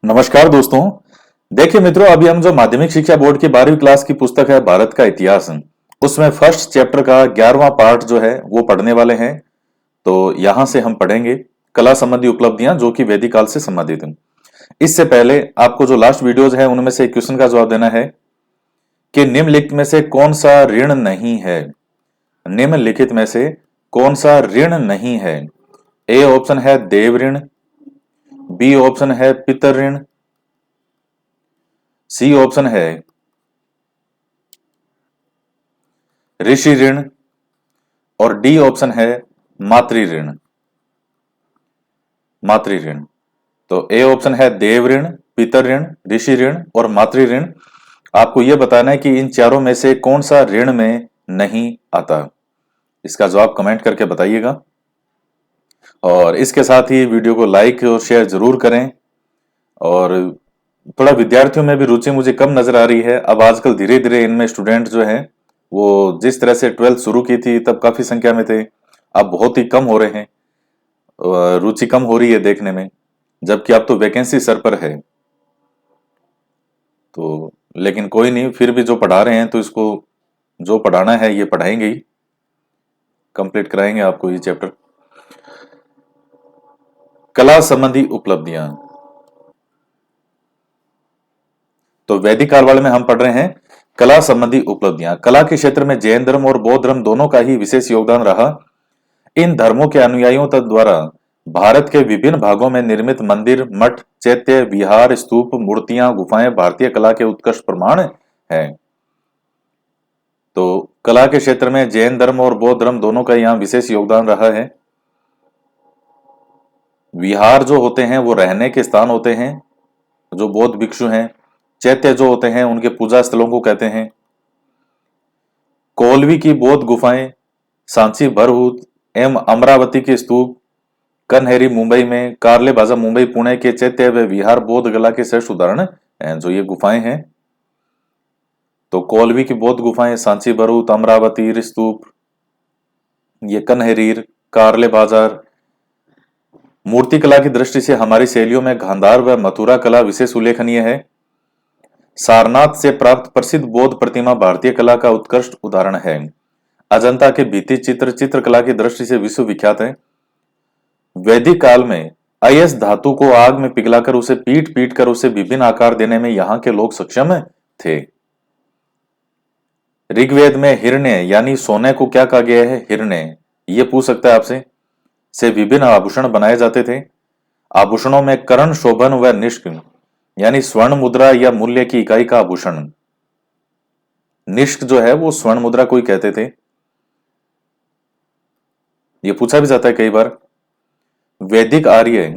नमस्कार दोस्तों। देखिए मित्रों, अभी हम जो माध्यमिक शिक्षा बोर्ड की 12वीं क्लास की पुस्तक है भारत का इतिहास, उसमें फर्स्ट चैप्टर का 11वां पार्ट जो है वो पढ़ने वाले हैं। तो यहां से हम पढ़ेंगे कला संबंधी उपलब्धियां जो कि वैदिक काल से संबंधित हैं। इससे पहले आपको जो लास्ट वीडियोज है उनमें से एक क्वेश्चन का जवाब देना है कि निम्नलिखित में से कौन सा ऋण नहीं है। निम्नलिखित में से कौन सा ऋण नहीं है। ए ऑप्शन है देव ऋण, बी ऑप्शन है पितर ऋण, सी ऑप्शन है ऋषि ऋण और डी ऑप्शन है मातृ ऋण। मातृ ऋण। तो ए ऑप्शन है देव ऋण, पितर ऋण, ऋषि ऋण और मातृ ऋण। आपको यह बताना है कि इन चारों में से कौन सा ऋण में नहीं आता। इसका जवाब कमेंट करके बताइएगा और इसके साथ ही वीडियो को लाइक और शेयर जरूर करें। और थोड़ा विद्यार्थियों में भी रुचि मुझे कम नजर आ रही है। अब आजकल धीरे धीरे इनमें स्टूडेंट जो हैं वो जिस तरह से 12th शुरू की थी तब काफी संख्या में थे, अब बहुत ही कम हो रहे हैं। रुचि कम हो रही है देखने में, जबकि अब तो वैकेंसी सर पर है। तो लेकिन कोई नहीं, फिर भी जो पढ़ा रहे हैं तो इसको जो पढ़ाना है ये पढ़ाएंगे ही, कंप्लीट कराएंगे आपको ये चैप्टर। कला संबंधी उपलब्धियां। तो वैदिक काल वाले में हम पढ़ रहे हैं कला संबंधी उपलब्धियां। कला के क्षेत्र में जैन धर्म और बौद्ध धर्म दोनों का ही विशेष योगदान रहा। इन धर्मों के अनुयायियों द्वारा भारत के विभिन्न भागों में निर्मित मंदिर, मठ, चैत्य, विहार, स्तूप, मूर्तियां, गुफाएं भारतीय कला के उत्कृष्ट प्रमाण हैं। तो कला के क्षेत्र में जैन धर्म और बौद्ध धर्म दोनों का यहाँ विशेष योगदान रहा है। विहार जो होते हैं वो रहने के स्थान होते हैं जो बौद्ध भिक्षु हैं। चैत्य जो होते हैं उनके पूजा स्थलों को कहते हैं। कोलवी की बौद्ध गुफाएं, सांची भरहूत एवं अमरावती के स्तूप, कन्हेरी मुंबई में, कार्ले बाजा मुंबई पुणे के चैत्य व विहार बौद्ध कला के श्रेष्ठ उदाहरण हैं जो ये गुफाएं हैं। तो कोलवी की बौद्ध गुफाएं, सांची भरूच, अमरावती स्तूप, ये कन्हेरीर, कार्ले बाजार। मूर्ति कला की दृष्टि से हमारी शैलियों में गांधार व मथुरा कला विशेष उल्लेखनीय है। सारनाथ से प्राप्त प्रसिद्ध बौद्ध प्रतिमा भारतीय कला का उत्कृष्ट उदाहरण है। अजंता के भित्ति चित्र चित्रकला की दृष्टि से विश्वविख्यात है। वैदिक काल में अयस्क धातु को आग में पिघलाकर उसे पीट पीट कर उसे विभिन्न आकार देने में यहाँ के लोग सक्षम थे। ऋग्वेद में हिरण्य यानी सोने को क्या कहा गया है? हिरण्य। ये पूछ सकता है आपसे। से विभिन्न आभूषण बनाए जाते थे। आभूषणों में कर्ण, शोभन व निष्क यानी स्वर्ण मुद्रा या मूल्य की इकाई का आभूषण। निष्क जो है वो स्वर्ण मुद्रा को ही कहते थे। ये पूछा भी जाता है कई बार। वैदिक आर्य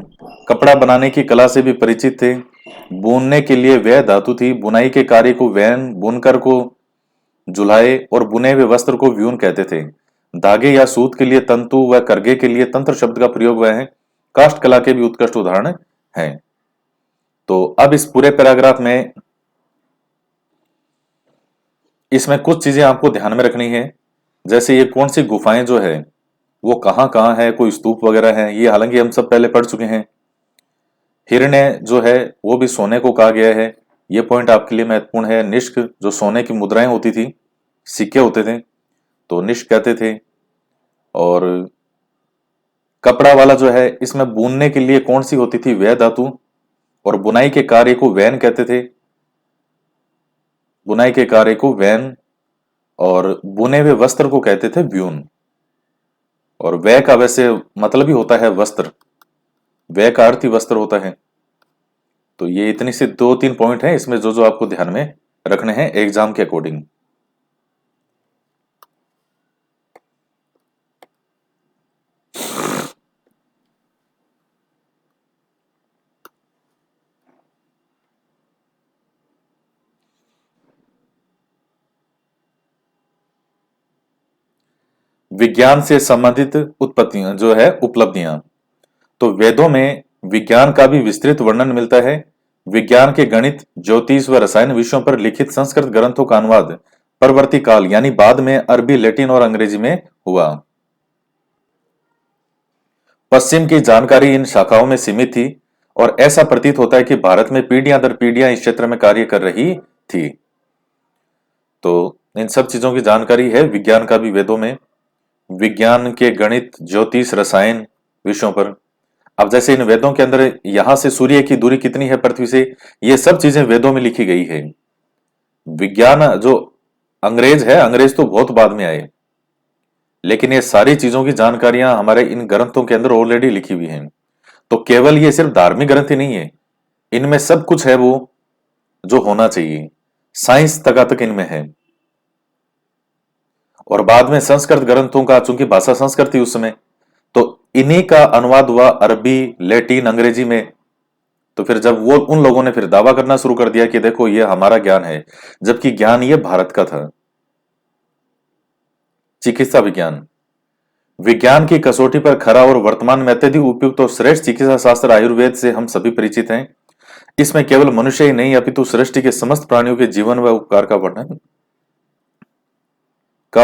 कपड़ा बनाने की कला से भी परिचित थे। बुनने के लिए वह धातु थी। बुनाई के कार्य को वैन, बुनकर को जुलाए और बुने हुए वस्त्र को व्यून कहते थे। धागे या सूत के लिए तंतु व करगे के लिए तंत्र शब्द का प्रयोग हुआ है। काष्ठ कला के भी उत्कृष्ट उदाहरण हैं। तो अब इस पूरे पैराग्राफ में इसमें कुछ चीजें आपको ध्यान में रखनी है। जैसे ये कौन सी गुफाएं जो है वो कहाँ कहाँ है, कोई स्तूप वगैरह है, ये हालांकि हम सब पहले पढ़ चुके हैं। हिरण्य जो है वो भी सोने को कहा गया है, ये पॉइंट आपके लिए महत्वपूर्ण है। निष्क जो सोने की मुद्राएं होती थी, सिक्के होते थे, तो निष्क कहते थे। और कपड़ा वाला जो है इसमें बुनने के लिए कौन सी होती थी? वह धातु। और बुनाई के कार्य को वैन कहते थे। बुनाई के कार्य को वैन और बुने हुए वस्त्र को कहते थे व्यून। और वह का वैसे मतलब ही होता है वस्त्र, वह का अर्थ ही वस्त्र होता है। तो ये इतनी सी 2-3 पॉइंट हैं इसमें जो जो आपको ध्यान में रखने हैं एग्जाम के अकॉर्डिंग। विज्ञान से संबंधित उत्पत्तियां जो है उपलब्धियां। तो वेदों में विज्ञान का भी विस्तृत वर्णन मिलता है। विज्ञान के गणित, ज्योतिष व रसायन विषयों पर लिखित संस्कृत ग्रंथों का अनुवाद परवर्ती काल यानी बाद में अरबी, लैटिन और अंग्रेजी में हुआ। पश्चिम की जानकारी इन शाखाओं में सीमित थी और ऐसा प्रतीत होता है कि भारत में पीढ़ियां दर पीढ़ियां इस क्षेत्र में कार्य कर रही थी। तो इन सब चीजों की जानकारी है विज्ञान का भी वेदों में, विज्ञान के गणित, ज्योतिष, रसायन विषयों पर। अब जैसे इन वेदों के अंदर यहां से सूर्य की दूरी कितनी है पृथ्वी से, ये सब चीजें वेदों में लिखी गई है। विज्ञान जो अंग्रेज है, अंग्रेज तो बहुत बाद में आए, लेकिन ये सारी चीजों की जानकारियां हमारे इन ग्रंथों के अंदर ऑलरेडी लिखी हुई हैं। तो केवल ये सिर्फ धार्मिक ग्रंथ ही नहीं है, इनमें सब कुछ है वो जो होना चाहिए, साइंस तक इनमें है। और बाद में संस्कृत ग्रंथों का, चूंकि भाषा संस्कृत थी उस समय, तो इन्हीं का अनुवाद हुआ अरबी, लैटिन, अंग्रेजी में। तो फिर जब वो उन लोगों ने फिर दावा करना शुरू कर दिया कि देखो ये हमारा ज्ञान है, जबकि ज्ञान ये भारत का था। चिकित्सा विज्ञान, विज्ञान की कसौटी पर खरा और वर्तमान में अत्यधिक उपयुक्त और श्रेष्ठ चिकित्सा शास्त्र आयुर्वेद से हम सभी परिचित हैं। इसमें केवल मनुष्य ही नहीं अपितु सृष्टि के समस्त प्राणियों के जीवन व उपकार का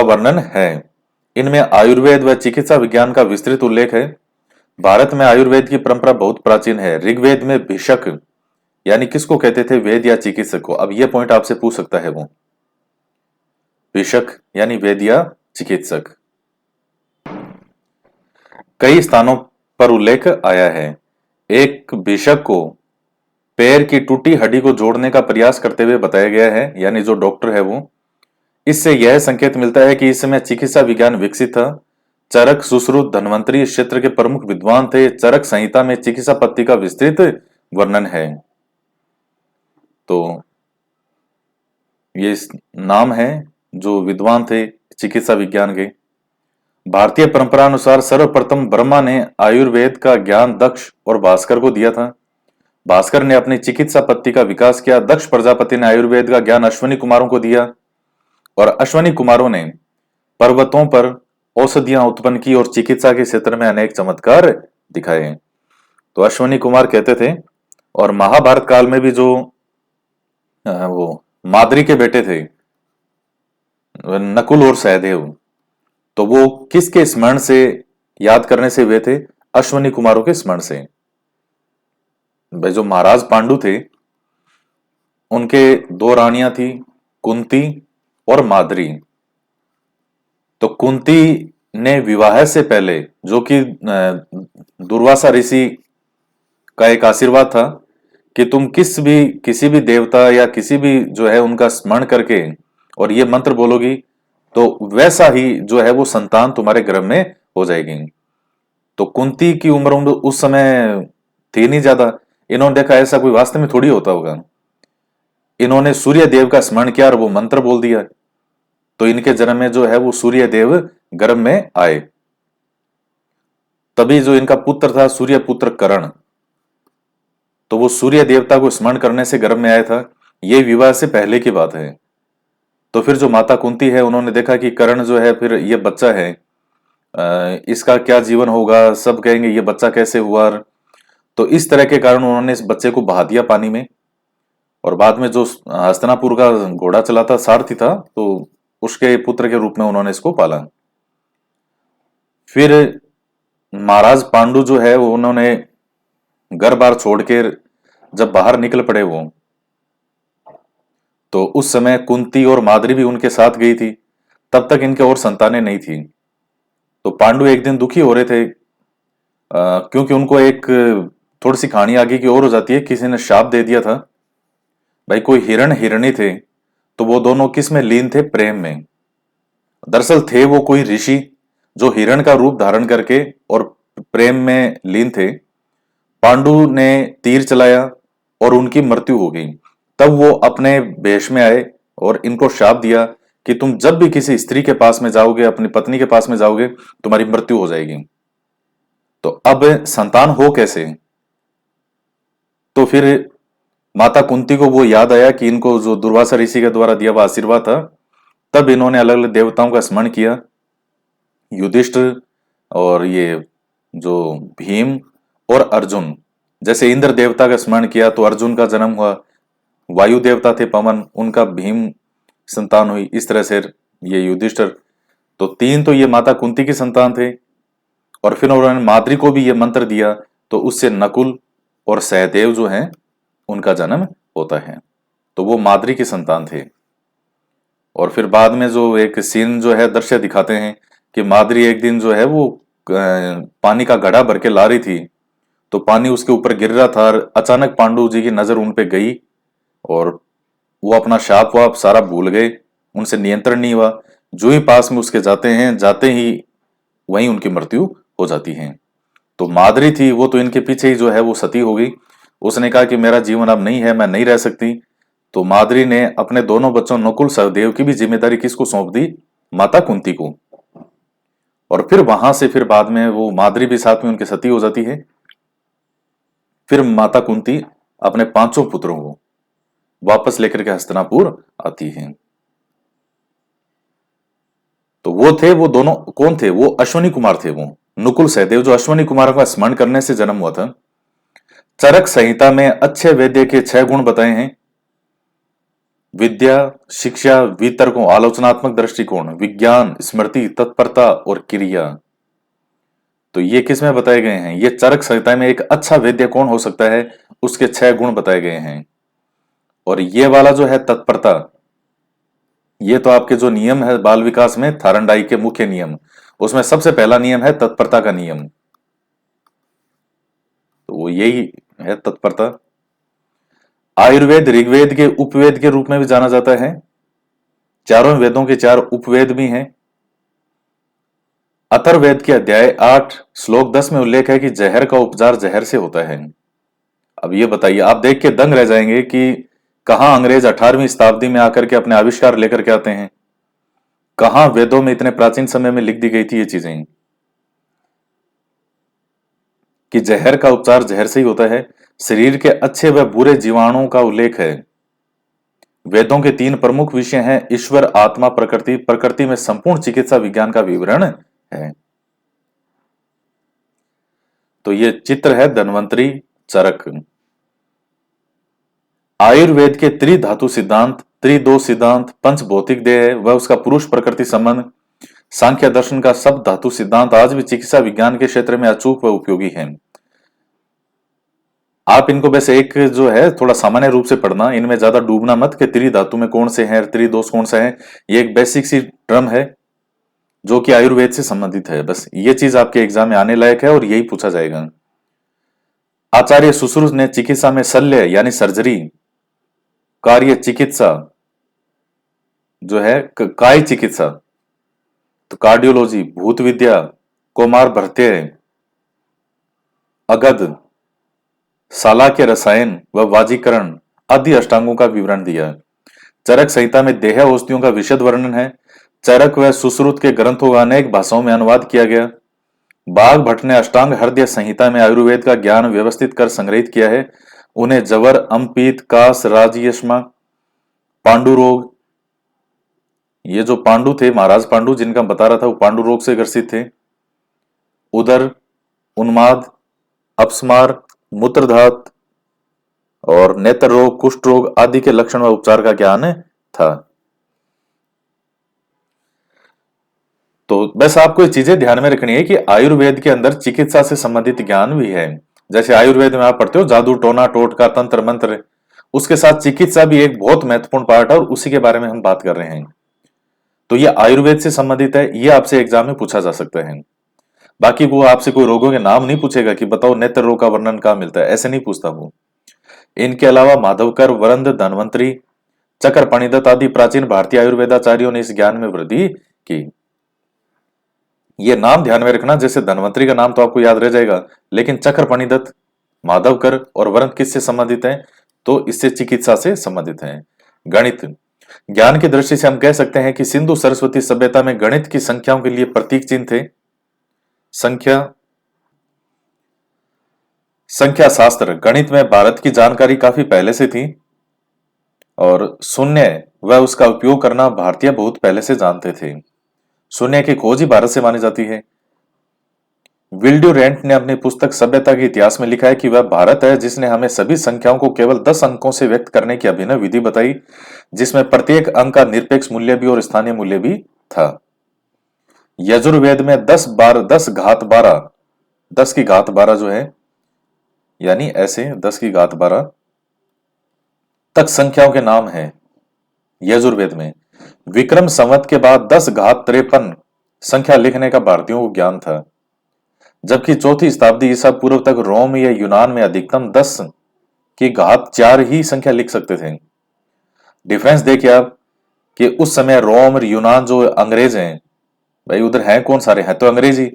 वर्णन है। इनमें आयुर्वेद व चिकित्सा विज्ञान का विस्तृत उल्लेख है। भारत में आयुर्वेद की परंपरा बहुत प्राचीन है। ऋग्वेद में भिषक यानी किसको कहते थे, वेद या चिकित्सक को। अब यह पॉइंट आपसे पूछ सकता है वो, भिषक यानी वेद या चिकित्सक। कई स्थानों पर उल्लेख आया है। एक भिषक को पैर की टूटी हड्डी को जोड़ने का प्रयास करते हुए बताया गया है, यानी जो डॉक्टर है वो। इससे यह संकेत मिलता है कि इस समय चिकित्सा विज्ञान विकसित था। चरक, सुश्रुत, धन्वंतरी इस क्षेत्र के प्रमुख विद्वान थे। चरक संहिता में चिकित्सा पद्धति का विस्तृत वर्णन है। तो ये नाम है जो विद्वान थे चिकित्सा विज्ञान के। भारतीय परंपरा अनुसार सर्वप्रथम ब्रह्मा ने आयुर्वेद का ज्ञान दक्ष और भास्कर को दिया था। भास्कर ने अपनी चिकित्सा पद्धति का विकास किया। दक्ष प्रजापति ने आयुर्वेद का ज्ञान अश्वनी कुमारों को दिया और अश्वनी कुमारों ने पर्वतों पर औषधियां उत्पन्न की और चिकित्सा के क्षेत्र में अनेक चमत्कार दिखाए। तो अश्वनी कुमार कहते थे। और महाभारत काल में भी जो वो माद्री के बेटे थे नकुल और सहदेव, तो वो किसके स्मरण से याद करने से हुए थे, अश्वनी कुमारों के स्मरण से। भाई जो महाराज पांडु थे उनके दो रानियां थी, कुंती और माद्री। तो कुंती ने विवाह से पहले, जो कि दुर्वासा ऋषि का एक आशीर्वाद था कि तुम किसी भी देवता या किसी भी जो है उनका स्मरण करके और ये मंत्र बोलोगी तो वैसा ही जो है वो संतान तुम्हारे गर्भ में हो जाएगी। तो कुंती की उम्र उस समय थी नहीं ज्यादा। इन्होंने देखा ऐसा कोई वास्तव में थोड़ी होता होगा। इन्होंने सूर्य देव का स्मरण किया और वो मंत्र बोल दिया, तो इनके जन्म में जो है वो सूर्य देव गर्भ में आए। तभी जो इनका पुत्र था सूर्य पुत्र कर्ण, तो वो सूर्य देवता को स्मरण करने से गर्भ में आया था। ये विवाह से पहले की बात है। तो फिर जो माता कुंती है उन्होंने देखा कि कर्ण जो है फिर ये बच्चा है, इसका क्या जीवन होगा, सब कहेंगे ये बच्चा कैसे हुआ। तो इस तरह के कारण उन्होंने इस बच्चे को बहा दिया पानी में। और बाद में जो हस्तिनापुर का घोड़ा चलाता सारथी था, तो उसके पुत्र के रूप में उन्होंने इसको पाला। फिर महाराज पांडु जो है वो उन्होंने घर बार छोड़ के जब बाहर निकल पड़े वो, तो उस समय कुंती और माद्री भी उनके साथ गई थी। तब तक इनके और संतानें नहीं थी। तो पांडु एक दिन दुखी हो रहे थे, क्योंकि उनको एक थोड़ी सी कहानी आगे की और हो जाती है। किसी ने शाप दे दिया था, भाई कोई हिरण हिरणी थे, तो वो दोनों किस में लीन थे, प्रेम में। दरअसल थे वो कोई ऋषि जो हिरण का रूप धारण करके और प्रेम में लीन थे। पांडु ने तीर चलाया और उनकी मृत्यु हो गई। तब वो अपने वेश में आए और इनको शाप दिया कि तुम जब भी किसी स्त्री के पास में जाओगे, अपनी पत्नी के पास में जाओगे, तुम्हारी मृत्यु हो जाएगी। तो अब संतान हो कैसे। तो फिर माता कुंती को वो याद आया कि इनको जो दुर्वासा ऋषि के द्वारा दिया हुआ आशीर्वाद था। तब इन्होंने अलग अलग देवताओं का स्मरण किया, युधिष्ठिर और ये जो भीम और अर्जुन। जैसे इंद्र देवता का स्मरण किया तो अर्जुन का जन्म हुआ, वायु देवता थे पवन, उनका भीम संतान हुई। इस तरह से ये युधिष्ठिर, तो तीन तो ये माता कुंती की संतान थे। और फिर उन्होंने माद्री को भी ये मंत्र दिया, तो उससे नकुल और सहदेव जो हैं उनका जन्म होता है। तो वो माद्री के संतान थे। और फिर बाद में जो एक सीन जो है दृश्य दिखाते हैं कि माद्री एक दिन जो है वो पानी का घड़ा भर के ला रही थी, तो पानी उसके ऊपर गिर रहा था और अचानक पांडु जी की नजर उन पे गई और वो अपना शाप वाप सारा भूल गए, उनसे नियंत्रण नहीं हुआ। जो ही पास में उसके जाते हैं, जाते ही वहीं उनकी मृत्यु हो जाती है। तो माद्री थी वो तो इनके पीछे ही जो है वो सती हो गई। उसने कहा कि मेरा जीवन अब नहीं है, मैं नहीं रह सकती। तो माद्री ने अपने दोनों बच्चों नकुल सहदेव की भी जिम्मेदारी किसको सौंप दी? माता कुंती को। और फिर वहां से फिर बाद में वो माद्री भी साथ में उनके सती हो जाती है। फिर माता कुंती अपने पांचों पुत्रों को वापस लेकर के हस्तिनापुर आती है। तो वो थे, वो दोनों कौन थे? वो अश्वनी कुमार थे, वो नुकुल सहदेव जो अश्वनी कुमार का स्मरण करने से जन्म हुआ था। चरक संहिता में अच्छे वैद्य के 6 गुण बताए हैं: विद्या, शिक्षा, वितर्कों, आलोचनात्मक दृष्टिकोण, विज्ञान, स्मृति, तत्परता और क्रिया। तो ये किस में बताए गए हैं? ये चरक संहिता में एक अच्छा वैद्य कौन हो सकता है, उसके 6 गुण बताए गए हैं। और ये वाला जो है तत्परता, ये तो आपके जो नियम है बाल विकास में थारंडाई के मुख्य नियम, उसमें सबसे पहला नियम है तत्परता का नियम। तो वो यही है तत्परता। आयुर्वेद ऋग्वेद के उपवेद के रूप में भी जाना जाता है। चारों वेदों के 4 उपवेद भी हैं। अथर्ववेद के अध्याय 8 श्लोक 10 में उल्लेख है कि जहर का उपचार जहर से होता है। अब ये बताइए, आप देख के दंग रह जाएंगे कि कहां अंग्रेज 18वीं शताब्दी में आकर के अपने आविष्कार लेकर के आते हैं, कहां वेदों में इतने प्राचीन समय में लिख दी गई थी ये चीजें कि जहर का उपचार जहर से ही होता है। शरीर के अच्छे व बुरे जीवाणुओं का उल्लेख है। वेदों के 3 प्रमुख विषय हैं: ईश्वर, आत्मा, प्रकृति। प्रकृति में संपूर्ण चिकित्सा विज्ञान का विवरण है। तो ये चित्र है धन्वंतरी चरक। आयुर्वेद के त्रिधातु सिद्धांत, त्रिदोष सिद्धांत, पंच भौतिक देह व उसका पुरुष प्रकृति संबंध, सांख्य दर्शन का सब धातु सिद्धांत आज भी चिकित्सा विज्ञान के क्षेत्र में अचूक व उपयोगी है। आप इनको वैसे एक जो है थोड़ा सामान्य रूप से पढ़ना, इनमें ज्यादा डूबना मत कि त्रिधातु में कौन से हैं, त्रिदोष कौन सा है। ये एक बेसिक सी टर्म है जो कि आयुर्वेद से संबंधित है। बस ये चीज आपके एग्जाम में आने लायक है और यही पूछा जाएगा। आचार्य सुश्रुत ने चिकित्सा में शल्य यानी सर्जरी, कार्य चिकित्सा जो है काय चिकित्सा, तो कार्डियोलॉजी, भूत विद्या, कौमार भृत्य, अगध, साला के रसायन व वाजीकरण आदि अष्टांगों का विवरण दिया। चरक संहिता में देह औषधियों का विशद वर्णन है। चरक व सुश्रुत के ग्रंथों का अनेक भाषाओं में अनुवाद किया गया। बाघ भट्ट ने अष्टांग हृदय संहिता में आयुर्वेद का ज्ञान व्यवस्थित कर संग्रहित किया है। उन्हें जवर, अम्पीत, कास, राजयश्मा, पांडु रोग, ये जो पांडु थे, महाराज पांडु जिनका बता रहा था, वो पांडु रोग से ग्रसित थे। उदर, उन्माद, अपस्मार, मूत्रधात और नेत्र रोग, कुष्ठ रोग आदि के लक्षण व उपचार का ज्ञान था। तो बस आपको ये चीजें ध्यान में रखनी है कि आयुर्वेद के अंदर चिकित्सा से संबंधित ज्ञान भी है। जैसे आयुर्वेद में आप पढ़ते हो जादू, टोना, टोटका, तंत्र मंत्र, उसके साथ चिकित्सा भी एक बहुत महत्वपूर्ण पार्ट है और उसी के बारे में हम बात कर रहे हैं। तो ये आयुर्वेद से संबंधित है, ये आपसे एग्जाम में पूछा जा सकता है। बाकी वो आपसे कोई रोगों के नाम नहीं पूछेगा कि बताओ नेत्र रोग का वर्णन कहाँ मिलता है, ऐसे नहीं पूछता वो। इनके अलावा माधवकर, वरंद, धन्वंतरी, चक्र पाणिदत्त आदि प्राचीन भारतीय आयुर्वेदाचार्यों ने इस ज्ञान में वृद्धि की। ये नाम ध्यान में रखना, जैसे धन्वंतरी का नाम तो आपको याद रह जाएगा, लेकिन चक्र पाणिदत्त, माधवकर और वरंत किससे संबंधित हैं? तो इससे चिकित्सा से संबंधित हैं। गणित ज्ञान की दृष्टि से हम कह सकते हैं कि सिंधु सरस्वती सभ्यता में गणित की संख्याओं के लिए प्रतीक चिन्ह थे। संख्या शास्त्र, गणित में भारत की जानकारी काफी पहले से थी और शून्य व उसका उपयोग करना भारतीय बहुत पहले से जानते थे। शून्य की खोज ही भारत से मानी जाती है। विल्ड्यू रेंट ने अपनी पुस्तक सभ्यता के इतिहास में लिखा है कि वह भारत है जिसने हमें सभी संख्याओं को केवल 10 अंकों से व्यक्त करने की अभिनव विधि बताई, जिसमें प्रत्येक अंक का निरपेक्ष मूल्य भी और स्थानीय मूल्य भी था। यजुर्वेद में 10 घात 12 जो है यानी ऐसे 10 की घात 12 तक संख्याओं के नाम हैं यजुर्वेद में। विक्रम संवत के बाद 10 घात 53 संख्या लिखने का भारतीयों को ज्ञान था, जबकि चौथी शताब्दी ईसा पूर्व तक रोम या यूनान में अधिकतम 10 की घात 4 ही संख्या लिख सकते थे। डिफरेंस देखिए आप कि उस समय रोम और यूनान जो अंग्रेज हैं, भाई उधर हैं कौन, सारे हैं तो अंग्रेजी,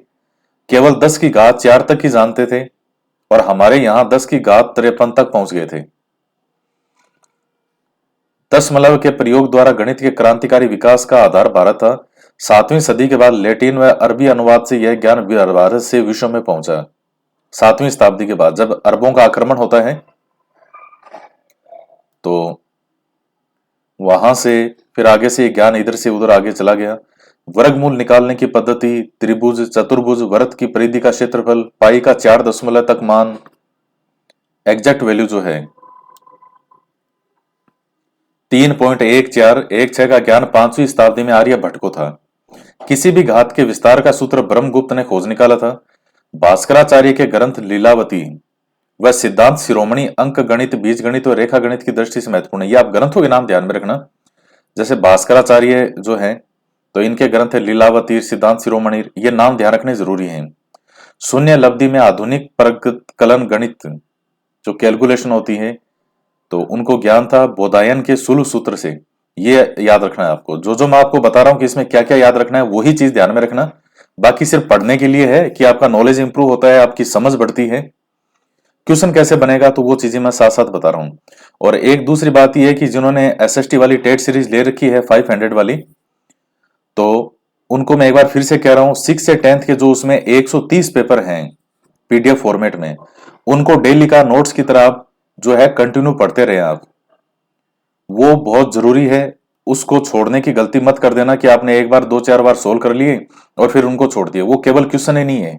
केवल 10 की घात 4 तक ही जानते थे, और हमारे यहां 10 की घात 53 तक पहुंच गए थे। दशमलव के प्रयोग द्वारा गणित के क्रांतिकारी विकास का आधार भारत था। 7वीं सदी के बाद लैटिन व अरबी अनुवाद से यह ज्ञान भारत से विश्व में पहुंचा। 7वीं शताब्दी के बाद जब अरबों का आक्रमण होता है तो वहां से फिर आगे से ज्ञान इधर से उधर आगे चला गया। वर्गमूल निकालने की पद्धति, त्रिभुज, चतुर्भुज, वृत्त की परिधि का क्षेत्रफल, पाई का 4 दशमलव तक मान, एग्जैक्ट वैल्यू जो है 3.1416 का ज्ञान 5वीं शताब्दी में आर्यभट्ट को था। किसी भी घात के विस्तार का सूत्र ब्रह्मगुप्त ने खोज निकाला था। भास्कराचार्य के ग्रंथ लीलावती वह सिद्धांत शिरोमणि अंक गणित, बीज गणित और रेखा गणित की दृष्टि से महत्वपूर्ण है। ये आप ग्रंथों के नाम ध्यान में रखना। जैसे भास्कराचार्य जो है तो इनके ग्रंथ है लीलावती, सिद्धांत शिरोमणि, ये नाम ध्यान रखने जरूरी हैं। शून्य लब्धि में आधुनिक परकलन गणित जो कैलकुलेशन होती है तो उनको ज्ञान था बोधायन के सुलभ सूत्र से। ये याद रखना है आपको। जो मैं आपको बता रहा हूं कि इसमें क्या क्या याद रखना है वही चीज ध्यान में रखना। बाकी सिर्फ पढ़ने के लिए है कि आपका नॉलेज इंप्रूव होता है, आपकी समझ बढ़ती है। क्वेश्चन कैसे बनेगा तो वो चीजें मैं साथ साथ बता रहा हूं। और एक दूसरी बात यह है कि जिन्होंने एसएसटी वाली टेट सीरीज ले रखी है 500 वाली, तो उनको मैं एक बार फिर से कह रहा हूं 6 से 10th के जो उसमें 130 पेपर हैं पीडीएफ फॉर्मेट में, उनको डेली का नोट्स की तरह आप जो है कंटिन्यू पढ़ते रहे आप। वो बहुत जरूरी है। उसको छोड़ने की गलती मत कर देना कि आपने एक बार 2-4 बार सोल्व कर लिए और फिर उनको छोड़ दिए। वो केवल क्वेश्चन ही नहीं है,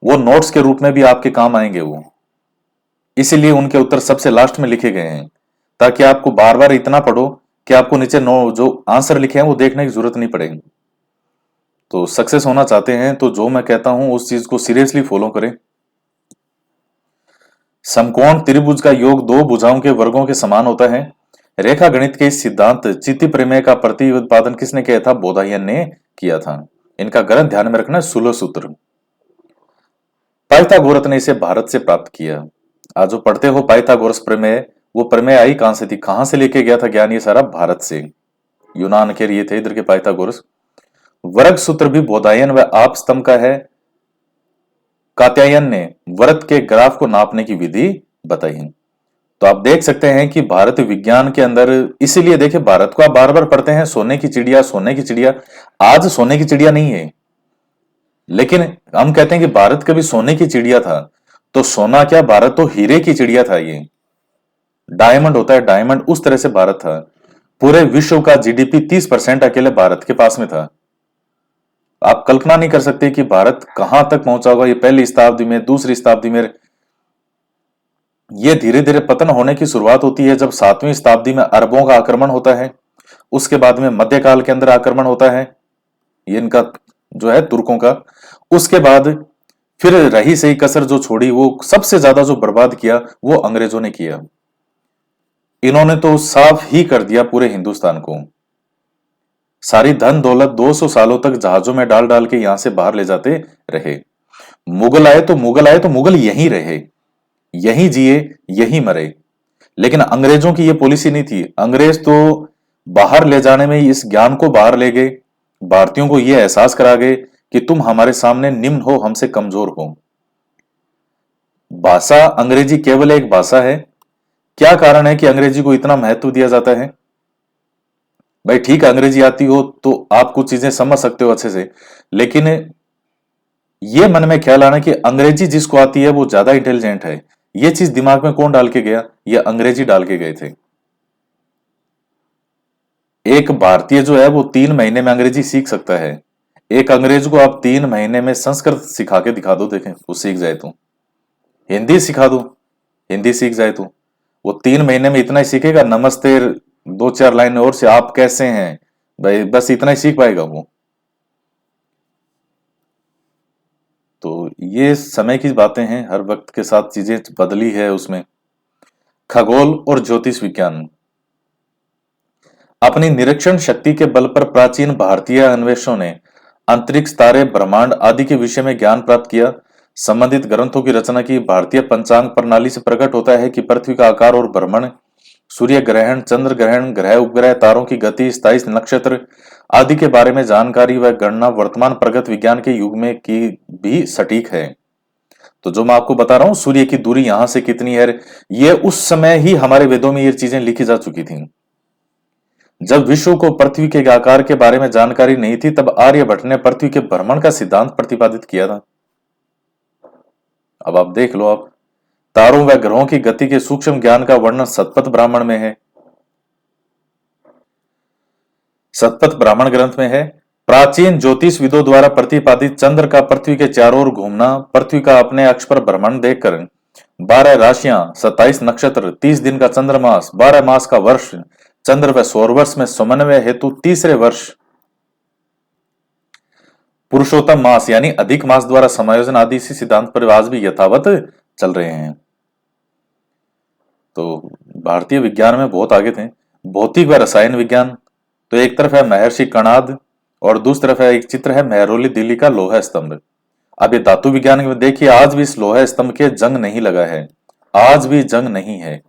वो नोट्स के रूप में भी आपके काम आएंगे वो। इसीलिए उनके उत्तर सबसे लास्ट में लिखे गए हैं, ताकि आपको बार बार इतना पढ़ो कि आपको नीचे नो जो आंसर लिखे हैं वो देखने की जरूरत नहीं पड़ेगी। तो सक्सेस होना चाहते हैं तो जो मैं कहता हूं उस चीज को सीरियसली फॉलो करें। समकोण त्रिभुज का योग दो भुजाओं के वर्गों के समान होता है। रेखा गणित के इस सिद्धांत चित्ती प्रमेय का प्रतिपादन किसने किया था? बोधायन ने किया था। इनका ग्रंथ ध्यान में रखना, सुलभ सूत्र। पाइथागोरस ने इसे भारत से प्राप्त किया। आज जो पढ़ते हो पाइथागोरस प्रमेय, वो प्रमेय आई कहां से थी, कहां से लेके गया था ज्ञान? ये सारा भारत से। यूनान के ये थे इधर के पाइथागोरस। वर्ग सूत्र भी बोधायन व आप स्तंभ का है। कात्यायन ने वृत्त के ग्राफ को नापने की विधि बताई है। तो आप देख सकते हैं कि भारत विज्ञान के अंदर, इसीलिए देखिए भारत को आप बार बार पढ़ते हैं सोने की चिड़िया, सोने की चिड़िया। आज सोने की चिड़िया नहीं है, लेकिन हम कहते हैं कि भारत कभी सोने की चिड़िया था। तो सोना क्या, भारत तो हीरे की चिड़िया था। ये डायमंड होता है, डायमंड, उस तरह से भारत था। पूरे विश्व का जीडीपी 30% अकेले भारत के पास में था। आप कल्पना नहीं कर सकते कि भारत कहां तक पहुंचा होगा। ये पहली शताब्दी में, दूसरी शताब्दी में, ये धीरे धीरे पतन होने की शुरुआत होती है जब 7वीं शताब्दी में अरबों का आक्रमण होता है। उसके बाद में मध्यकाल के अंदर आक्रमण होता है ये इनका जो है तुर्कों का। उसके बाद फिर रही सही कसर जो छोड़ी, वो सबसे ज्यादा जो बर्बाद किया वो अंग्रेजों ने किया। इन्होंने तो साफ ही कर दिया पूरे हिंदुस्तान को। सारी धन दौलत 200 सालों तक जहाजों में डाल डाल के यहां से बाहर ले जाते रहे। मुगल आए तो मुगल आए तो मुगल यहीं रहे, यहीं जिए, यहीं मरे। लेकिन अंग्रेजों की यह पॉलिसी नहीं थी। अंग्रेज तो बाहर ले जाने में इस ज्ञान को बाहर ले गए, भारतीयों को यह एहसास करा गए कि तुम हमारे सामने निम्न हो, हमसे कमजोर हो। भाषा अंग्रेजी केवल एक भाषा है। क्या कारण है कि अंग्रेजी को इतना महत्व दिया जाता है? भाई ठीक है, अंग्रेजी आती हो तो आप कुछ चीजें समझ सकते हो अच्छे से, लेकिन यह मन में ख्याल आना कि अंग्रेजी जिसको आती है वो ज्यादा इंटेलिजेंट है, यह चीज दिमाग में कौन डाल के गया? यह अंग्रेजी डाल के गए थे। एक भारतीय जो है वो 3 महीने में अंग्रेजी सीख सकता है। एक अंग्रेज को आप 3 महीने में संस्कृत सिखा के दिखा दो, देखें वो सीख जाए तो। हिंदी सिखा दो, हिंदी सीख जाए तो वो 3 महीने में इतना ही सीखेगा, नमस्ते 2-4 लाइन और से आप कैसे हैं, भाई बस इतना ही सीख पाएगा वो। तो ये समय की बातें हैं, हर वक्त के साथ चीजें बदली है उसमें। खगोल और ज्योतिष विज्ञान। अपनी निरीक्षण शक्ति के बल पर प्राचीन भारतीय अन्वेषकों ने अंतरिक्ष, तारे, ब्रह्मांड आदि के विषय में ज्ञान प्राप्त किया। संबंधित ग्रंथों की रचना की। भारतीय पंचांग प्रणाली से प्रकट होता है कि पृथ्वी का आकार और भ्रमण, सूर्य ग्रहण, चंद्र ग्रहण, ग्रह उपग्रह, तारों की गति, स्थायी नक्षत्र आदि के बारे में जानकारी व गणना वर्तमान प्रगत विज्ञान के युग में की भी सटीक है। तो जो मैं आपको बता रहा हूं, सूर्य की दूरी यहां से कितनी है, ये उस समय ही हमारे वेदों में ये चीजें लिखी जा चुकी थी। जब विश्व को पृथ्वी के आकार के बारे में जानकारी नहीं थी, तब आर्यभट्ट ने पृथ्वी के भ्रमण का सिद्धांत प्रतिपादित किया था। अब आप देख लो, आप तारों व ग्रहों की गति के सूक्ष्म ज्ञान का वर्णन सतपथ ब्राह्मण में है। सतपथ ब्राह्मण ग्रंथ में है। प्राचीन ज्योतिष विदों द्वारा प्रतिपादित चंद्र का पृथ्वी के चारों ओर घूमना, पृथ्वी का अपने अक्ष पर भ्रमण देखकर 12 राशियां, 27 नक्षत्र, 30 दिन का चंद्रमास, 12 मास का वर्ष, चंद्र व सौरवर्ष में समन्वय हेतु तीसरे वर्ष पुरुषोत्तम मास यानी अधिक मास द्वारा समायोजन आदि इसी सिद्धांत पर आज भी यथावत चल रहे हैं। तो भारतीय विज्ञान में बहुत आगे थे। भौतिक व रसायन विज्ञान। तो एक तरफ है महर्षि कणाद और दूसरी तरफ है एक चित्र है मेहरौली दिल्ली का लोहा स्तंभ। अब ये धातु विज्ञान में देखिए, आज भी इस लोहा स्तंभ के जंग नहीं लगा है, आज भी जंग नहीं है।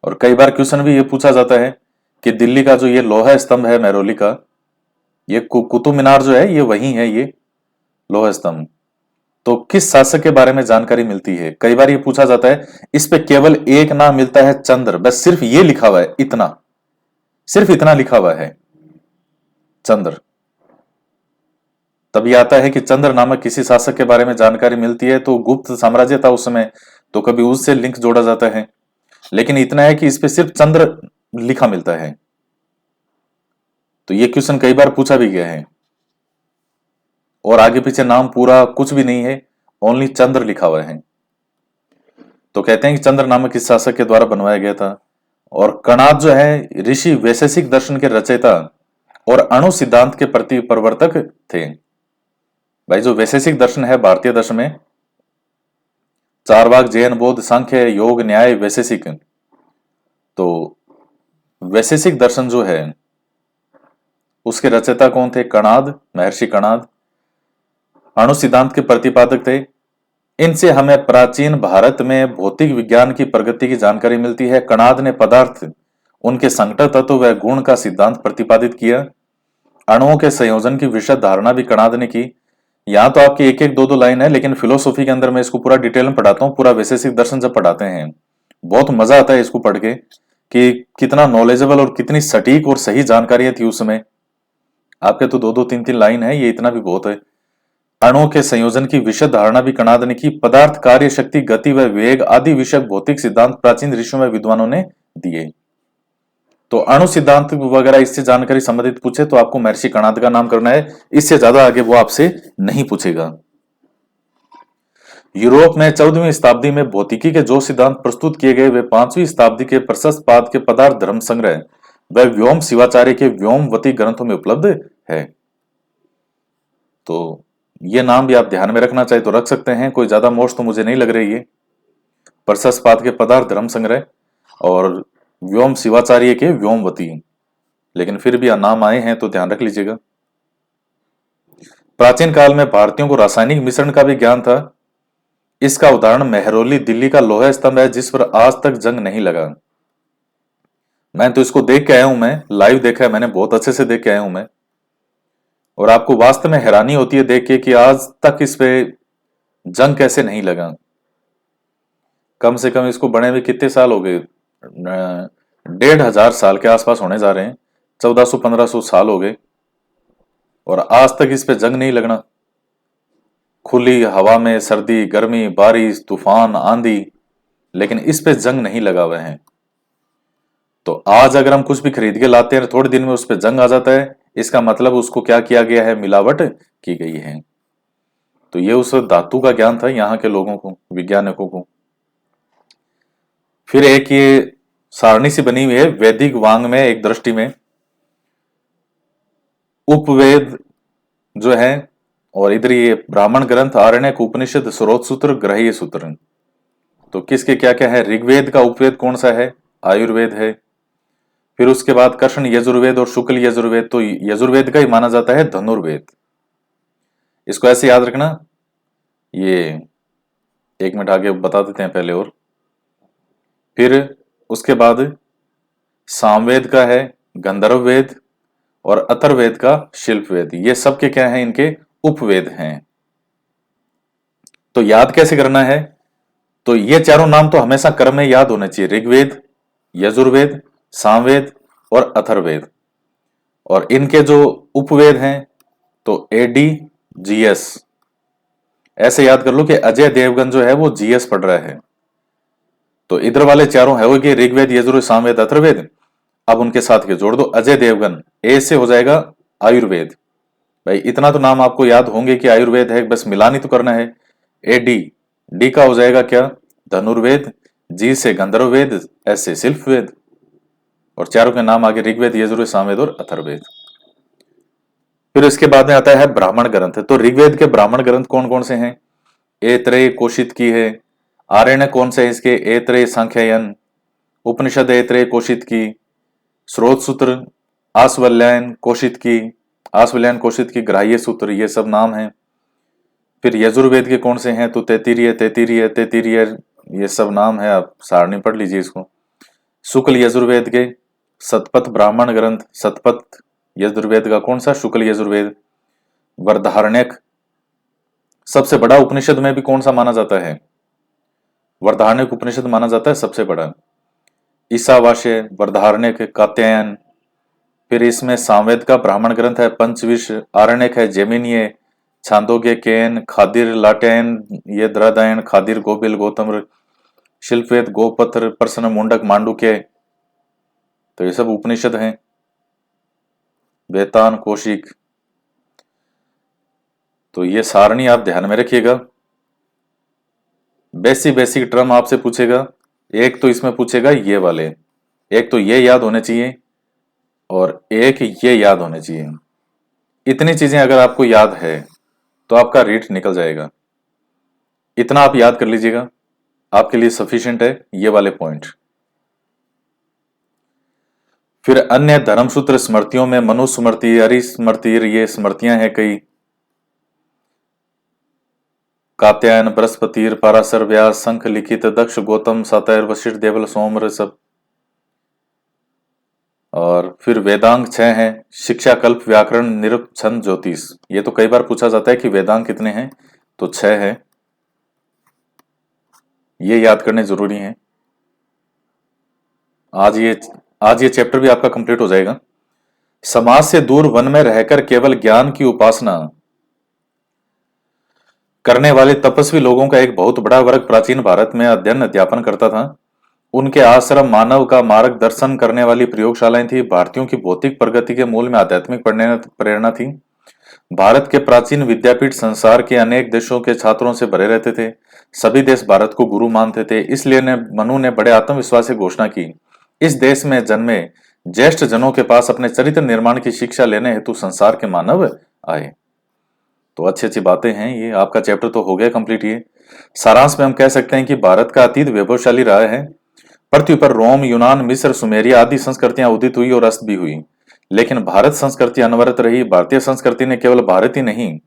और कई बार क्वेश्चन भी ये पूछा जाता है कि दिल्ली का जो ये लोहा स्तंभ है मेहरौली का, ये कुतुब मीनार जो है ये वही है, ये लोहा स्तंभ। तो किस शासक के बारे में जानकारी मिलती है? कई बार ये पूछा जाता है, इस पे केवल एक नाम मिलता है, चंद्र, बस सिर्फ ये लिखा हुआ है, इतना, सिर्फ इतना लिखा हुआ है, चंद्र। तभी आता है कि चंद्र नामक किसी शासक के बारे में जानकारी मिलती है, तो गुप्त साम्राज्य था उस समय, तो कभी उससे लिंक जोड़ा जाता है। लेकिन इतना है कि इस पे सिर्फ चंद्र लिखा मिलता है। तो ये क्वेश्चन कई बार पूछा भी गया है, और आगे पीछे नाम पूरा कुछ भी नहीं है, ओनली चंद्र लिखा हुआ है। तो कहते हैं कि चंद्र नामक इस शासक के द्वारा बनवाया गया था। और कणाद जो है ऋषि वैशेषिक दर्शन के रचयिता और अणु सिद्धांत के प्रति प्रवर्तक थे। भाई जो वैशेषिक दर्शन है भारतीय दर्शन में, चारवाक, जैन, बौद्ध, सांख्य, योग, न्याय, वैशेषिक। तो वैशेषिक दर्शन जो है उसके रचयिता कौन थे? कणाद, महर्षि कणाद। अणु सिद्धांत के प्रतिपादक थे। इनसे हमें प्राचीन भारत में भौतिक विज्ञान की प्रगति की जानकारी मिलती है। कणाद ने पदार्थ, उनके संघटक तत्व व गुण का सिद्धांत प्रतिपादित किया। अणुओं के संयोजन की विशद धारणा भी कणाद ने की। यहाँ तो आपकी एक एक दो दो लाइन है, लेकिन फिलोसॉफी के अंदर मैं इसको पूरा डिटेल में पढ़ाता हूँ। पूरा वैशेषिक दर्शन जब पढ़ाते हैं बहुत मजा आता है इसको पढ़ के, कि कितना नॉलेजेबल और कितनी सटीक और सही जानकारियां थी उस समय। आपके तो दो दो तीन तीन लाइन है, ये इतना भी बहुत है। अणुओं के संयोजन की विशद धारणा भी कणाद ने की। पदार्थ, कार्य शक्ति, गति व वेग आदि विषयक भौतिक सिद्धांत प्राचीन ऋषियों में विद्वानों ने दिए। तो अणु सिद्धांत वगैरह इससे जानकारी संबंधित पूछे तो आपको महर्षि कणाद का नाम करना है, इससे ज्यादा आगे वो आपसे नहीं पूछेगा। यूरोप में 14वीं शताब्दी में भौतिकी के जो सिद्धांत प्रस्तुत किए गए वे 5वीं शताब्दी के प्रशस्त पाद के पदार्थ धर्म संग्रह व व्योम शिवाचार्य के व्योमवती ग्रंथों में उपलब्ध है। तो ये नाम भी आप ध्यान में रखना चाहे तो रख सकते हैं, कोई ज्यादा मोस्ट तो मुझे नहीं लग रही है। प्रशस्त पाद के पदार्थ धर्म संग्रह और व्योम शिवाचार्य के व्योमवती, लेकिन फिर भी नाम आए हैं तो ध्यान रख लीजिएगा। प्राचीन काल में भारतीयों को रासायनिक मिश्रण का भी ज्ञान था। इसका उदाहरण मेहरौली दिल्ली का लोहा स्तंभ है, जिस पर आज तक जंग नहीं लगा। मैं तो इसको देख के आया हूं, मैं लाइव देखा है मैंने, बहुत अच्छे से देख के आया हूं मैं। और आपको वास्तव में हैरानी होती है देख के कि आज तक इस पे जंग कैसे नहीं लगा। कम से कम इसको बने हुए कितने साल हो गए? 1500 साल के आसपास होने जा रहे हैं, 1400-1500 साल हो गए, और आज तक इस पे जंग नहीं लगना। खुली हवा में सर्दी, गर्मी, बारिश, तूफान, आंधी, लेकिन इस पे जंग नहीं लगा हुआ है। तो आज अगर हम कुछ भी खरीद के लाते हैं थोड़े दिन में उस पे जंग आ जाता है, इसका मतलब उसको क्या किया गया है? मिलावट की गई है। तो ये उस धातु का ज्ञान था यहाँ के लोगों को, वैज्ञानिकों को। फिर एक ये सारणी सी बनी हुई है वैदिक वांग में, एक दृष्टि में उपवेद जो है, और इधर ये ब्राह्मण ग्रंथ, आरण्यक, उपनिषद, स्रोत सूत्र, ग्रहीय सूत्र। तो किसके क्या क्या है? ऋग्वेद का उपवेद कौन सा है? आयुर्वेद है। फिर उसके बाद कृष्ण यजुर्वेद और शुक्ल यजुर्वेद, तो यजुर्वेद का ही माना जाता है धनुर्वेद। इसको ऐसे याद रखना। ये एक मिनट आगे बता देते हैं पहले। और फिर उसके बाद सामवेद का है गंधर्व वेद, और अथर्ववेद का शिल्प वेद। ये सब के क्या हैं? इनके उपवेद हैं। तो याद कैसे करना है? तो ये चारों नाम तो हमेशा क्रम में याद होने चाहिए: ऋग्वेद, यजुर्वेद, सामवेद और अथर्ववेद। और इनके जो उपवेद हैं तो एडी, जीएस। ऐसे याद कर लो कि अजय देवगन जो है वो जीएस पढ़ रहा है। तो इधर वाले चारों है वो कि ऋग्वेद, यजुर्वेद, सामवेद, अथर्ववेद। अब उनके साथ के जोड़ दो अजय देवगन, ए से हो जाएगा आयुर्वेद। भाई इतना तो नाम आपको याद होंगे कि आयुर्वेद है, बस मिलान ही तो करना है। एडी, डी का हो जाएगा क्या? धनुर्वेद। जी से गंधर्ववेद, एस से शिल्पवेद। और चारों के नाम आगे ऋग्वेद, यजुर्वेद, सामवेद और अथर्ववेद। फिर इसके बाद में आता है ब्राह्मण ग्रंथ। तो ऋग्वेद के ब्राह्मण ग्रंथ कौन कौन से हैं? ऐत्रेय कोशित की है। आरण्य कौन से है इसके? ऐत्रेय, सांख्यायन। उपनिषद ऐत्रेय कोशित की। स्रोत सूत्र आश्वल्यायन कोशित की। आश्वल्यायन कोशित की, ग्राह्य सूत्र, ये सब नाम हैं। फिर यजुर्वेद के कौन से हैं? तो तैत्तिरीय, तैत्तिरीय, तैत्तिरीय, ये सब नाम है। आप सारणी पढ़ लीजिए इसको। शुक्ल यजुर्वेद के शतपथ ब्राह्मण ग्रंथ, शतपथ यजुर्वेद का कौन सा? शुक्ल यजुर्वेद। वृहदारण्यक सबसे बड़ा उपनिषद में भी कौन सा माना जाता है? वृहदारण्यक उपनिषद माना जाता है सबसे बड़ा। ईशावास्य, वृहदारण्यक, कात्यायन। फिर इसमें सामवेद का ब्राह्मण ग्रंथ है पंचविश। आरण्यक है जैमिनीय, छांदोग्य, केन, खादिर, लाटेन, ये द्रदायन, खादिर, गोबिल, गौतम। शिल्पवेद गोपत्र, प्रश्न, मुंडक, मांडुक्य। तो ये सब उपनिषद हैं। वेतान, कौशिक। तो ये सारणी आप ध्यान में रखिएगा। बेसिक टर्म आपसे पूछेगा। एक तो इसमें पूछेगा ये वाले, एक तो ये याद होने चाहिए और एक ये याद होने चाहिए। इतनी चीजें अगर आपको याद है तो आपका रीट निकल जाएगा। इतना आप याद कर लीजिएगा, आपके लिए सफिशिएंट है ये वाले पॉइंट। फिर अन्य धर्मसूत्र स्मृतियों में मनुस्मृति, अरिस्मृति, ये स्मृतियां हैं कई। कात्यायन, बृहस्पति, पाराशर, व्यास, शंख लिखित, दक्ष, गौतम, सातयर, वशिष्ठ, देवल, सोम, सब। और फिर वेदांग 6 हैं: शिक्षा, कल्प, व्याकरण, निरुक्त, छंद, ज्योतिष। ये तो कई बार पूछा जाता है कि वेदांग कितने हैं, तो 6 है। ये याद करने जरूरी हैं। आज ये चैप्टर भी आपका कंप्लीट हो जाएगा। समाज से दूर वन में रहकर केवल ज्ञान की उपासना करने वाले तपस्वी लोगों का एक बहुत बड़ा वर्ग प्राचीन भारत में अध्ययन अध्यापन करता था। उनके आश्रम मानव का मार्गदर्शन करने वाली प्रयोगशालाएं थी। भारतीयों की भौतिक प्रगति के मूल में आध्यात्मिक प्रेरणा थी। भारत के प्राचीन विद्यापीठ संसार के अनेक देशों के छात्रों से भरे रहते थे। सभी देश भारत को गुरु मानते थे। इसलिए मनु ने बड़े आत्मविश्वास से घोषणा की, इस देश में जन्मे ज्येष्ठ जनों के पास अपने चरित्र निर्माण की शिक्षा लेने हेतु संसार के मानव आए। तो अच्छी अच्छी बातें हैं। ये आपका चैप्टर तो हो गया कंप्लीट। ये सारांश में हम कह सकते हैं कि भारत का अतीत वैभवशाली रहा है। पृथ्वी पर रोम, यूनान, मिस्र, सुमेरिया आदि संस्कृतियां उदित हुई और अस्त भी हुई, लेकिन भारत संस्कृति अनवरत रही। भारतीय संस्कृति ने केवल भारत ही नहीं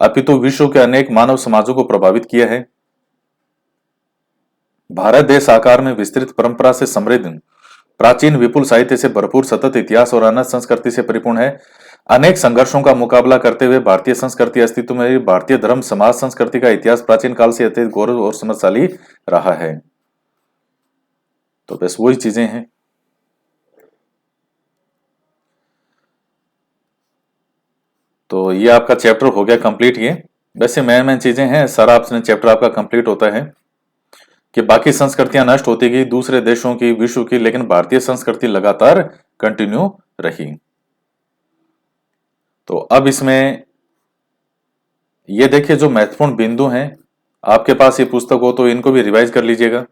अपितु विश्व के अनेक मानव समाजों को प्रभावित किया है। भारत देश आकार में विस्तृत, परंपरा से समृद्ध, प्राचीन विपुल साहित्य से भरपूर, सतत इतिहास और अनंत संस्कृति से परिपूर्ण है। अनेक संघर्षों का मुकाबला करते हुए भारतीय संस्कृति अस्तित्व में रही। भारतीय धर्म, समाज, संस्कृति का इतिहास प्राचीन काल से अत्यंत गौरव और समृद्धशाली रहा है। तो बस वही चीजें हैं। तो ये आपका चैप्टर हो गया कंप्लीट। ये वैसे मेन चीजें हैं। सारा आपने चैप्टर आपका कंप्लीट होता है कि बाकी संस्कृतियां नष्ट होती गई, दूसरे देशों की, विश्व की, लेकिन भारतीय संस्कृति लगातार कंटिन्यू रही। तो अब इसमें ये देखिए जो महत्वपूर्ण बिंदु हैं, आपके पास ये पुस्तक हो तो इनको भी रिवाइज कर लीजिएगा।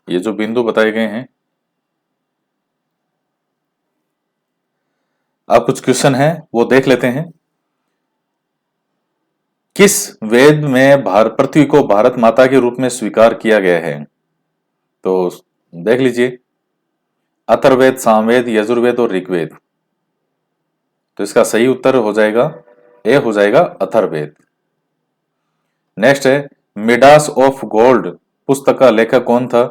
ये जो बिंदु बताए गए हैं, अब कुछ क्वेश्चन है वो देख लेते हैं। किस वेद में पृथ्वी को भारत माता के रूप में स्वीकार किया गया है? तो देख लीजिए, अथर्ववेद, सामवेद, यजुर्वेद और ऋग्वेद। तो इसका सही उत्तर हो जाएगा ए, हो जाएगा अथर्ववेद। नेक्स्ट है, मिडास ऑफ गोल्ड पुस्तक का लेखक कौन था?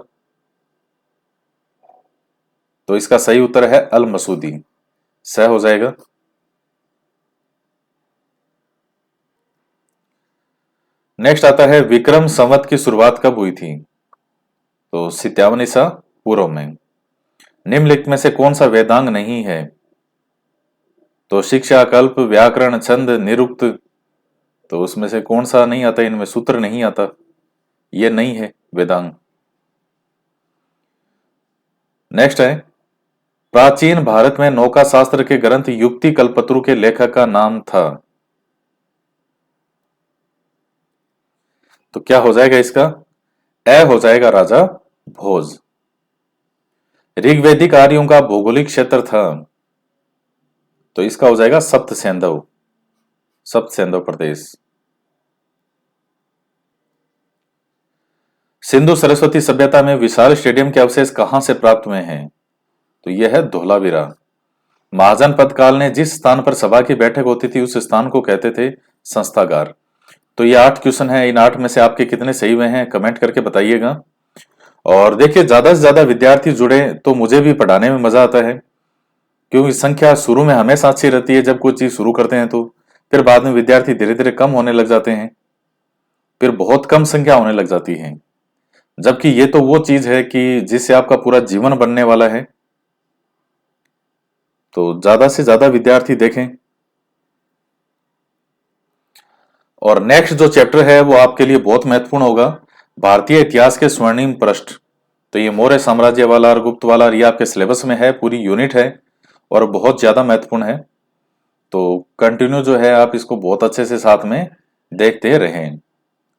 तो इसका सही उत्तर है अल मसूदी, सह हो जाएगा। नेक्स्ट आता है, विक्रम संवत की शुरुआत कब हुई थी? तो 57 ईसा पूर्व में। निम्नलिखित में से कौन सा वेदांग नहीं है? तो शिक्षा, कल्प, व्याकरण, छंद, निरुक्त। तो उसमें से कौन सा नहीं आता? इनमें सूत्र नहीं आता, ये नहीं है वेदांग। नेक्स्ट है, प्राचीन भारत में नौका शास्त्र के ग्रंथ युक्ति कल्पतरु के लेखक का नाम था? तो क्या हो जाएगा इसका? ए हो जाएगा राजा भोज। ऋग्वैदिक आर्यों का भौगोलिक क्षेत्र था? तो इसका हो जाएगा सप्त सेंधव, सप्त सेंधव प्रदेश। सिंधु सरस्वती सभ्यता में विशाल स्टेडियम के अवशेष कहां से प्राप्त हुए हैं? तो यह है धोलावीरा। महाजनपद काल ने जिस स्थान पर सभा की बैठक होती थी उस स्थान को कहते थे संस्थागार। तो ये 8 क्वेश्चन है, इन 8 में से आपके कितने सही हुए हैं कमेंट करके बताइएगा। और देखिए, ज्यादा से ज्यादा विद्यार्थी जुड़े तो मुझे भी पढ़ाने में मजा आता है, क्योंकि संख्या शुरू में हमेशा अच्छी रहती है जब कोई चीज शुरू करते हैं, तो फिर बाद में विद्यार्थी धीरे धीरे कम होने लग जाते हैं, फिर बहुत कम संख्या होने लग जाती है। जबकि ये तो वो चीज है कि जिससे आपका पूरा जीवन बनने वाला है। तो ज्यादा से ज्यादा विद्यार्थी देखें। और नेक्स्ट जो चैप्टर है वो आपके लिए बहुत महत्वपूर्ण होगा, भारतीय इतिहास के स्वर्णिम पृष्ठ। तो ये मौर्य साम्राज्य वाला और गुप्त वाला, ये आपके सिलेबस में है, पूरी यूनिट है और बहुत ज्यादा महत्वपूर्ण है। तो कंटिन्यू जो है आप इसको बहुत अच्छे से साथ में देखते रहें।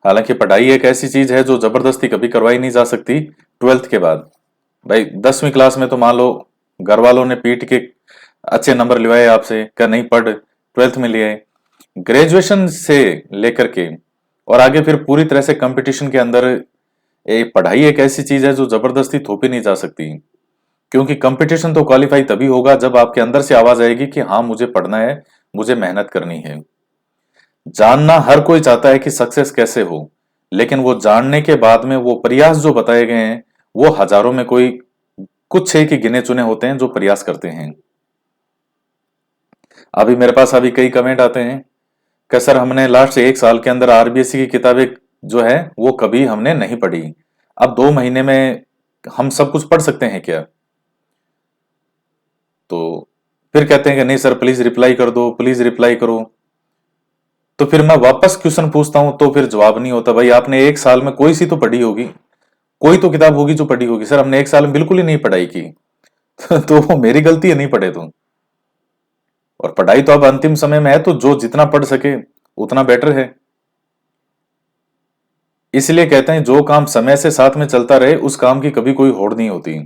हालांकि पढ़ाई एक ऐसी चीज है जो जबरदस्ती कभी करवाई नहीं जा सकती 12th के बाद। भाई 10वीं क्लास में तो मान लो घर वालों ने पीट के अच्छे नंबर लिवाए आपसे, कर नहीं पढ़, 12th में लिए। ग्रेजुएशन से लेकर के और आगे फिर पूरी तरह से कंपटीशन के अंदर पढ़ाई एक ऐसी चीज है जो जबरदस्ती थोपी नहीं जा सकती, क्योंकि कंपटीशन तो क्वालिफाई तभी होगा जब आपके अंदर से आवाज आएगी कि हाँ मुझे पढ़ना है, मुझे मेहनत करनी है। जानना हर कोई चाहता है कि सक्सेस कैसे हो, लेकिन वो जानने के बाद में वो प्रयास जो बताए गए हैं वो हजारों में कोई कुछ एक ही गिने चुने होते हैं जो प्रयास करते हैं। अभी मेरे पास अभी कई कमेंट आते हैं कि सर हमने लास्ट 1 साल के अंदर आरबीएससी की किताबें जो है वो कभी हमने नहीं पढ़ी, अब 2 महीने में हम सब कुछ पढ़ सकते हैं क्या? तो फिर कहते हैं कि नहीं सर प्लीज रिप्लाई कर दो, प्लीज रिप्लाई करो। तो फिर मैं वापस क्वेश्चन पूछता हूं तो फिर जवाब नहीं होता। भाई आपने 1 साल में कोई सी तो पढ़ी होगी, कोई तो किताब होगी जो पढ़ी होगी। सर हमने 1 साल में बिल्कुल ही नहीं पढ़ाई की। तो वो मेरी गलती है नहीं पढ़े तो। और पढ़ाई तो अब अंतिम समय में है, तो जो जितना पढ़ सके उतना बेटर है। इसलिए कहते हैं जो काम समय से साथ में चलता रहे उस काम की कभी कोई होड़ नहीं होती।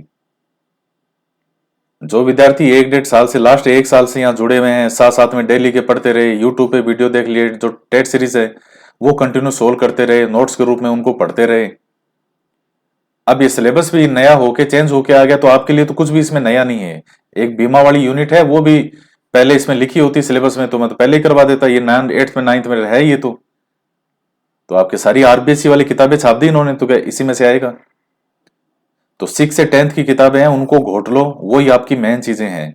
जो विद्यार्थी 1 डेढ़ साल से, लास्ट 1 साल से यहाँ जुड़े हुए हैं, साथ साथ में डेली के पढ़ते रहे, यूट्यूब पे वीडियो देख लिए, जो टेट सीरीज है वो कंटिन्यू सोल्व करते रहे, नोट्स के रूप में उनको पढ़ते रहे। अब ये सिलेबस भी नया होके चेंज होके आ गया, तो आपके लिए तो कुछ भी इसमें नया नहीं है। एक बीमा वाली यूनिट है, वो भी पहले इसमें लिखी होती सिलेबस में तो मैं तो पहले ही करवा देता। ये 8th में 9th में है ये तो आपके सारी आरबीएससी वाली किताबें छाप दी इन्होंने, तो क्या इसी में से आएगा? तो 6 से 10th की किताबें हैं, उनको घोट लो, वही आपकी मेन चीजें हैं।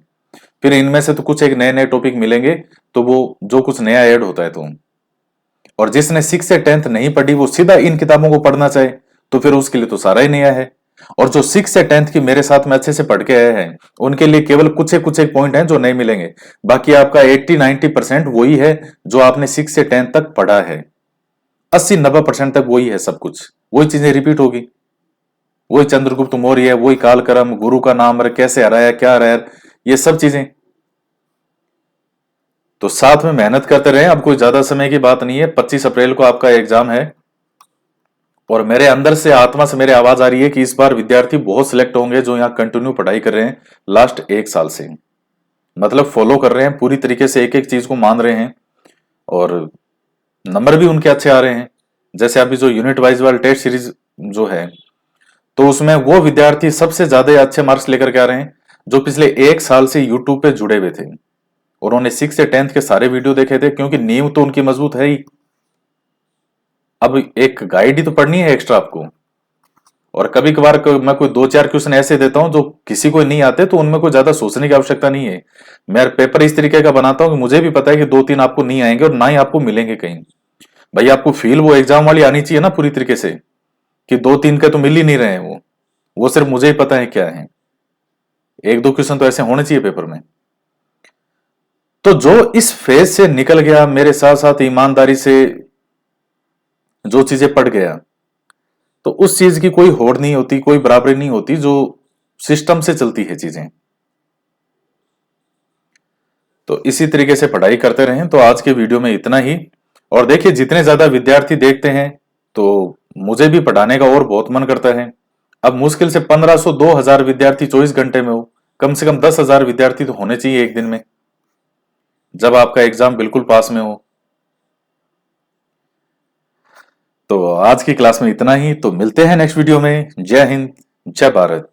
फिर इनमें से तो कुछ एक नए नए टॉपिक मिलेंगे, तो वो जो कुछ नया ऐड होता है तो। और जिसने 6 से 10th नहीं पढ़ी वो सीधा इन किताबों को पढ़ना चाहे तो फिर उसके लिए तो सारा ही नया है। और जो 6 से 10th की मेरे साथ में अच्छे से पढ़ के आए हैं उनके लिए केवल कुछ एक पॉइंट हैं जो नहीं मिलेंगे। बाकी आपका 80-90% वही है जो आपने 6 से 10th तक पढ़ा है। 80-90% तक वही है, सब कुछ वही चीजें रिपीट होगी। वही चंद्रगुप्त मौर्य, वही कालक्रम, गुरु का नाम, कैसे हराया, क्या हराया, ये सब चीजें। तो साथ में मेहनत करते रहे। अब कोई ज्यादा समय की बात नहीं है, 25 अप्रैल को आपका एग्जाम है और मेरे अंदर से, आत्मा से मेरी आवाज आ रही है कि इस बार विद्यार्थी बहुत सिलेक्ट होंगे जो यहाँ कंटिन्यू पढ़ाई कर रहे हैं लास्ट 1 साल से। मतलब फॉलो कर रहे हैं पूरी तरीके से, एक एक चीज को मान रहे हैं और नंबर भी उनके अच्छे आ रहे हैं। जैसे अभी जो यूनिट वाइज वाला टेस्ट सीरीज जो है, तो उसमें वो विद्यार्थी सबसे ज्यादा अच्छे मार्क्स लेकर के आ रहे हैं जो पिछले एक साल से यूट्यूब पे जुड़े हुए थे और उन्होंने 6 से 10th के सारे वीडियो देखे थे, क्योंकि नींव तो उनकी मजबूत है ही। अब एक गाइड ही तो पढ़नी है एक्स्ट्रा आपको। और कभी कभार मैं कोई 2-4 क्वेश्चन ऐसे देता हूं जो किसी को नहीं आते, तो उनमें कोई ज्यादा सोचने की आवश्यकता नहीं है। मैं पेपर इस तरीके का बनाता हूं कि मुझे भी पता है कि 2-3 आपको नहीं आएंगे और ना ही आपको मिलेंगे कहीं। भाई आपको फील वो एग्जाम वाली आनी चाहिए ना पूरी तरीके से, कि 2-3 के तो मिल ही नहीं रहे हैं वो सिर्फ मुझे ही पता है क्या है। 1-2 क्वेश्चन तो ऐसे होने चाहिए पेपर में। तो जो इस फेज से निकल गया, मेरे साथ साथ ईमानदारी से जो चीजें पढ़ गया, तो उस चीज की कोई होड़ नहीं होती, कोई बराबरी नहीं होती, जो सिस्टम से चलती है चीजें। तो इसी तरीके से पढ़ाई करते रहें। तो आज के वीडियो में इतना ही। और देखिए, जितने ज्यादा विद्यार्थी देखते हैं तो मुझे भी पढ़ाने का और बहुत मन करता है। अब मुश्किल से 1500-2000 विद्यार्थी 24 घंटे में हो, कम से कम 10,000 विद्यार्थी तो होने चाहिए एक दिन में, जब आपका एग्जाम बिल्कुल पास में हो। तो आज की क्लास में इतना ही। तो मिलते हैं नेक्स्ट वीडियो में। जय हिंद, जय भारत।